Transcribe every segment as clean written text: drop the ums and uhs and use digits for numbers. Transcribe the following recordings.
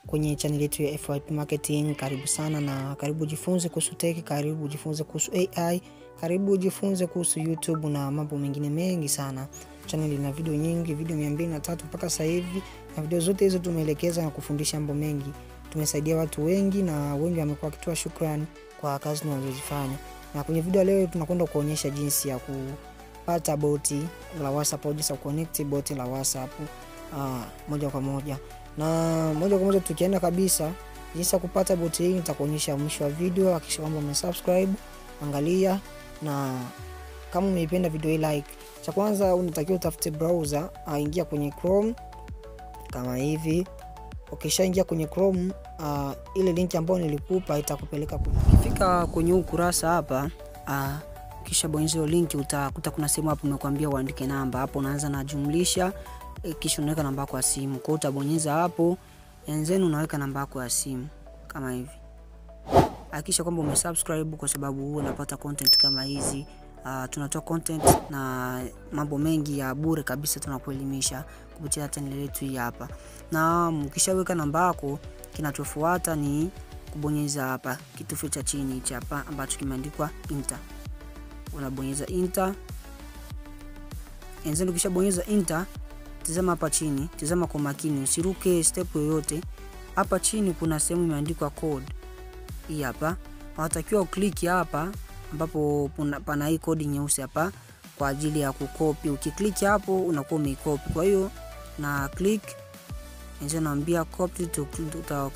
Kwenye channel yetu ya FYP Marketing, karibu sana na karibu jifunze kuhusu tech, karibu jifunze kuhusu AI, karibu jifunze kuhusu YouTube na mambo mengine mengi sana. Channel ina video nyingi, video 203 mpaka sasa hivi, na video zote hizo tumeelekeza na kufundisha mambo mengi. Tumesaidia watu wengi na wengi wamekuwa wakitoa shukrani kwa kazi tunazozifanya. Na kwenye video leo tunakwenda kuonyesha jinsi ya kupata boti la WhatsApp au jinsi ya connect boti la WhatsApp moja kwa moja. Na moja kwa moja tukienda kabisa jinsi ya kupata boti hii nitakuonyesha mwisho wa video. Hakikisha kwamba umesubscribe, angalia, na kama umeipenda video hii like. Cha kwanza unatakiwa utafute browser, ingia kwenye Chrome kama hivi. Ukishaingia kwenye Chrome, ile link ambayo nilikupa itakupeleka ukifika kwenye ukurasa hapa. Kisha bonyeza hiyo link, utakuta kuna sehemu hapo nimekuambia uandike namba. Hapo unaanza na jumlisha, kisha unaweka namba yako ya simu. Kwa utabonyeza hapo, then unaweka namba yako ya simu kama hivi. Hakikisha kwamba umesubscribe kwa sababu unapata content kama hizi. Tunatoa content na mambo mengi ya bure kabisa tunakuelimisha kupitia channel yetu hii hapa. Na ukishaweka namba yako, kinachofuata ni kubonyeza hapa kitufe cha chini hapa ambacho kimeandikwa enter. Unabonyeza enter. Then ukishabonyeza enter, tazama hapa chini, tazama kwa makini, usiruke step yoyote. Hapa chini kuna sehemu imeandikwa code. Hii hapa. Unatakiwa uklik hapa ambapo pana hii code nyeusi hapa kwa ajili ya kukopi. Ukiklik hapo unakuwa umeikopi. Kwa hiyo na click, then naambia copy to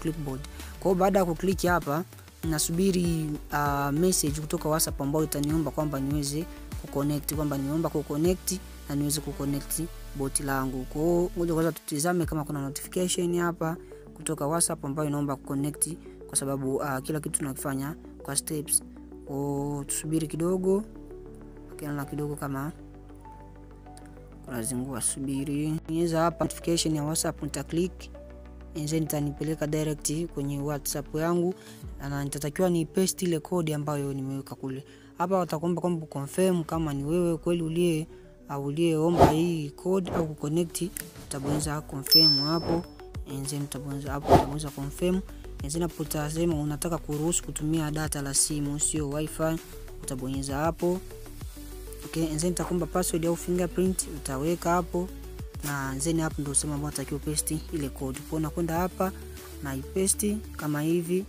clipboard. Kwa hiyo baada ya kuklik hapa, nasubiri message kutoka WhatsApp ambayo itaniomba kwamba niweze kuconnect, kwamba niomba kuconnect na niweze kuconnect bot langu. Kwa hiyo ngoja kwanza tutizame kama kuna notification hapa kutoka WhatsApp ambayo inaomba kuconnect, kwa sababu kila kitu tunakifanya kwa steps. Tusubiri kidogo. Ukiona kidogo kama unazingua, subiri. Niweza hapa notification ya WhatsApp, nita click, then itanipeleka direct kwenye WhatsApp yangu, na nitatakiwa ni paste ile code ambayo nimeweka kule. Hapa watakuomba kwamba confirm kama ni wewe kweli uliyeomba hii code au kuconnect. Utabonyeza confirm hapo, then utabonyeza hapo, utabonyeza confirm. Then hapo utasema unataka kuruhusu kutumia data la simu, sio wifi. Utabonyeza hapo. Okay, then itakuomba password au fingerprint, utaweka hapo. Na then hapo ndio sema mbona unatakiwa paste ile code. Kwa unakwenda hapa na ipaste kama hivi.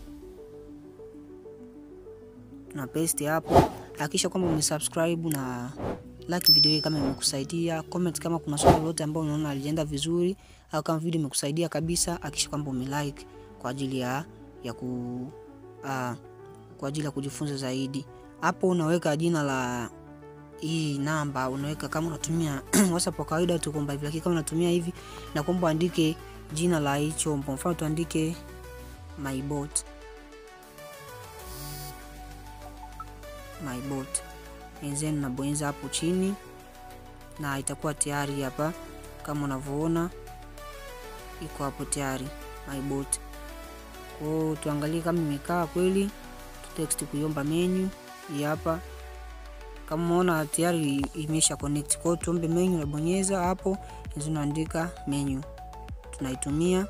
Na paste hapo. Hakikisha kwamba umesubscribe na like video hii kama imekusaidia. Comment kama kuna swali lolote ambalo unaona alienda vizuri au kama video imekusaidia kabisa. Hakikisha kwamba umelike kwa ajili ya kujifunza zaidi. Hapo unaweka jina la hii namba, unaweka kama unatumia WhatsApp kwa kawaida tu kwamba hivi, lakini kama unatumia hivi na kwamba andike jina la hicho. Kwa mfano tuandike my bot. Then unabonyeza hapo chini na itakuwa tayari hapa kama unavyoona iko hapo tayari my bot. Kwa tuangalie kama imekaa kweli. Text kuiomba menu hii hapa. Kama unaona tayari imesha connect, kwa tuombe menu, unabonyeza hapo, hizo unaandika menu. Tunaitumia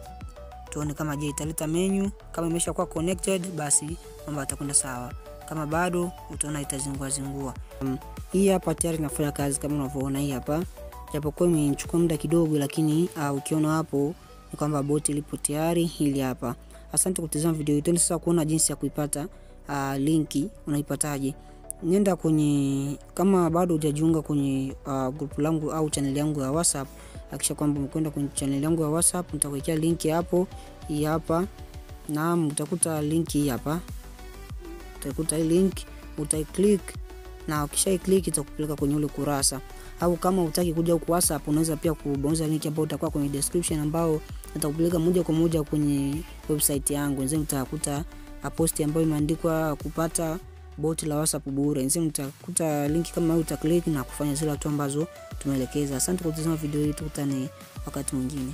tuone kama je italeta menu. Kama imesha kuwa connected, basi mambo yatakwenda sawa. Kama bado, utaona itazingua. Hii hapa tayari inafanya kazi kama unavyoona hii hapa. Japokuwa imechukua muda kidogo, lakini ukiona hapo ni kwamba bot ilipo tayari hili hapa. Asante kwa kutazama video hii. Sasa kuona jinsi ya kuipata linki unaipataje. Nenda kwenye, kama bado hujajiunga kwenye group langu au channel yangu ya WhatsApp, hakikisha kwamba umekwenda kwenye channel yangu ya WhatsApp. Nitakuwekea link hapo, hii hapa. Na utakuta link hii hapa. Utakuta hii link, utaiclick, na ukishaiclick itakupeleka kwenye ule kurasa. Au kama hutaki kuja huko WhatsApp, unaweza pia kubonyeza link ambayo itakuwa kwenye description, ambao itakupeleka moja kwa moja kwenye website yangu. Nzeni utakuta post ambayo imeandikwa kupata bot la WhatsApp bure. Nzeni utakuta link kama hiyo, utaklik na kufanya zile hatua ambazo tumeelekeza. Asante kwa kutazama video hii, tukutane wakati mwingine.